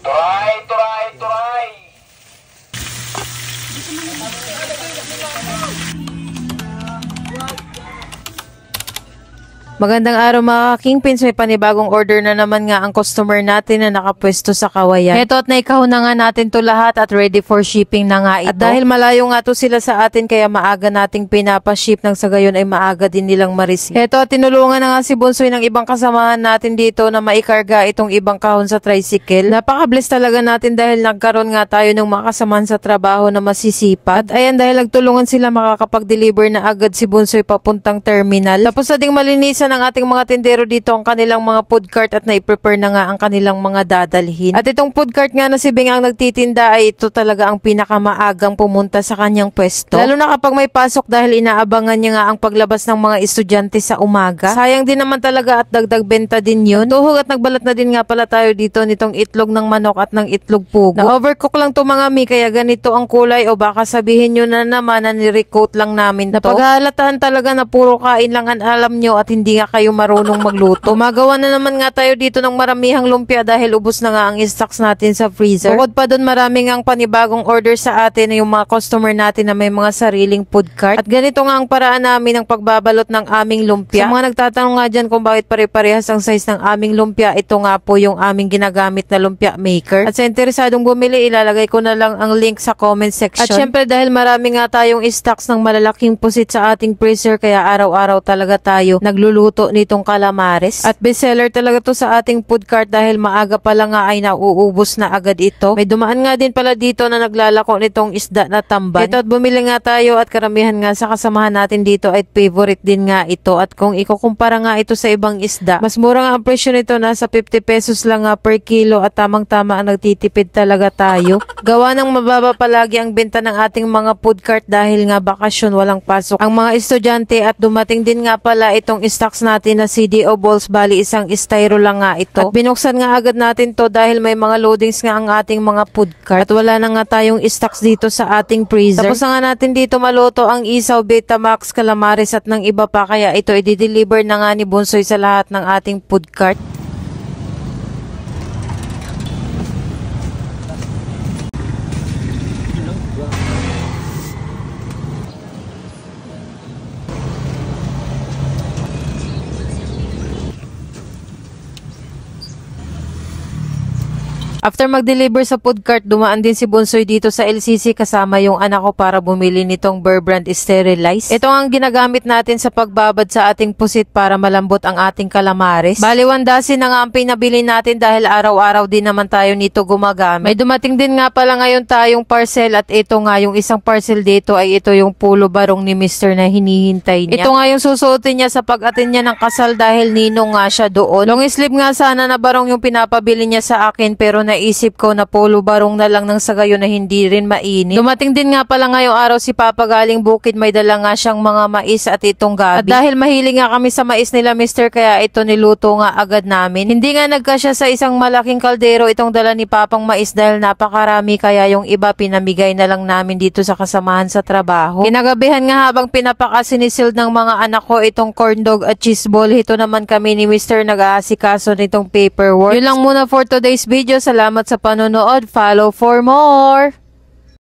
Turay, turay, turay! Magandang araw mga Kingpins, may panibagong order na naman nga ang customer natin na nakapwesto sa Kawayan. Eto at naikahon na nga natin to lahat at ready for shipping na nga ito. At dahil malayo nga to sila sa atin kaya maaga nating pinapaship nang sa gayon ay maaga din nilang ma-receive. Eto at tinulungan na nga si Bunsoy ng ibang kasamahan natin dito na maikarga itong ibang kahon sa tricycle. Napaka-bless talaga natin dahil nagkaroon nga tayo ng mga kasamahan sa trabaho na masisipag. At ayan dahil nagtulungan sila makakapag-deliver na agad si Bunsoy papuntang terminal. Tapos na ding malinisan ng ating mga tindero dito ang kanilang mga food cart at nai-prepare na nga ang kanilang mga dadalhin. At itong food cart nga na si Bing ang nagtitinda ay ito talaga ang pinakamaagang pumunta sa kanyang pwesto. Lalo na kapag may pasok dahil inaabangan niya nga ang paglabas ng mga estudyante sa umaga. Sayang din naman talaga at dagdag benta din yun. Tuhog at nagbalat na din nga pala tayo dito nitong itlog ng manok at ng itlog pugo. Na-overcook lang to mga mi kaya ganito ang kulay o baka sabihin nyo na naman na nirecoat lang namin to. Napaghahalataan talaga na puro kain lang ang alam nyo at hindi nga kayo marunong magluto. Magawa na naman nga tayo dito ng maramihang lumpia dahil ubos na nga ang stocks natin sa freezer. Bukod pa doon maraming ang panibagong order sa atin yung mga customer natin na may mga sariling food cart. At ganito nga ang paraan namin ng pagbabalot ng aming lumpia. Sa mga nagtatanong nga dyan kung bakit pare-parehas ang size ng aming lumpia, ito nga po yung aming ginagamit na lumpia maker. At sa interesadong bumili, ilalagay ko na lang ang link sa comment section. At syempre dahil marami nga tayong stocks ng malalaking pusit sa ating freezer kaya araw-araw talaga tayo nagluluto nitong calamares. At bestseller talaga to sa ating food cart dahil maaga pa lang nga ay nauubos na agad ito. May dumaan nga din pala dito na naglalako nitong isda na tamban. Ito at bumili nga tayo at karamihan nga sa kasamahan natin dito ay favorite din nga ito. At kung ikukumpara nga ito sa ibang isda, mas mura nga ang presyo nito, nasa 50 pesos lang nga per kilo at tamang-tama ang nagtitipid talaga tayo. Gawa ng mababa palagi ang benta ng ating mga food cart dahil nga bakasyon, walang pasok ang mga estudyante at dumating din nga pala itong stocks natin na CDO balls, bali isang styro lang nga ito. At binuksan nga agad natin to dahil may mga loadings nga ang ating mga food cart at wala na nga tayong stocks dito sa ating freezer. Tapos na nga natin dito maluto ang isaw, Betamax, calamares at ng iba pa kaya ito i-deliver na nga ni Bunsoy sa lahat ng ating food cart. After mag-deliver sa food cart, dumaan din si Bunsoy dito sa LCC kasama yung anak ko para bumili nitong Bear Brand Sterilize. Ito ang ginagamit natin sa pagbabad sa ating pusit para malambot ang ating calamares. Bali, 1 dozen na nga ang pinabili natin dahil araw-araw din naman tayo nito gumagamit. May dumating din nga pala ngayon tayong parcel at ito nga yung isang parcel dito ay ito yung pulo barong ni Mr. na hinihintay niya. Ito nga yung susuotin niya sa pag-attend niya ng kasal dahil ninong nga siya doon. Long sleeve nga sana na barong yung pinapabili niya sa akin pero naisip ko na polo barong na lang nang sa gayon na hindi rin mainit. Dumating din nga pala ngayong araw si Papa galing bukid, may dala nga siyang mga mais at itong gabi. At dahil mahilig nga kami sa mais nila Mr. kaya ito niluto nga agad namin. Hindi nga nagkasya sa isang malaking kaldero itong dala ni Papang mais dahil napakarami kaya yung iba pinamigay na lang namin dito sa kasamahan sa trabaho. Kinagabihan nga habang pinapakasinisil ng mga anak ko itong corn dog at cheese ball, ito naman kami ni Mr. nag-aasikaso nitong paperwork. Yun lang muna for today's video. Salamat sa panonood. Follow for more!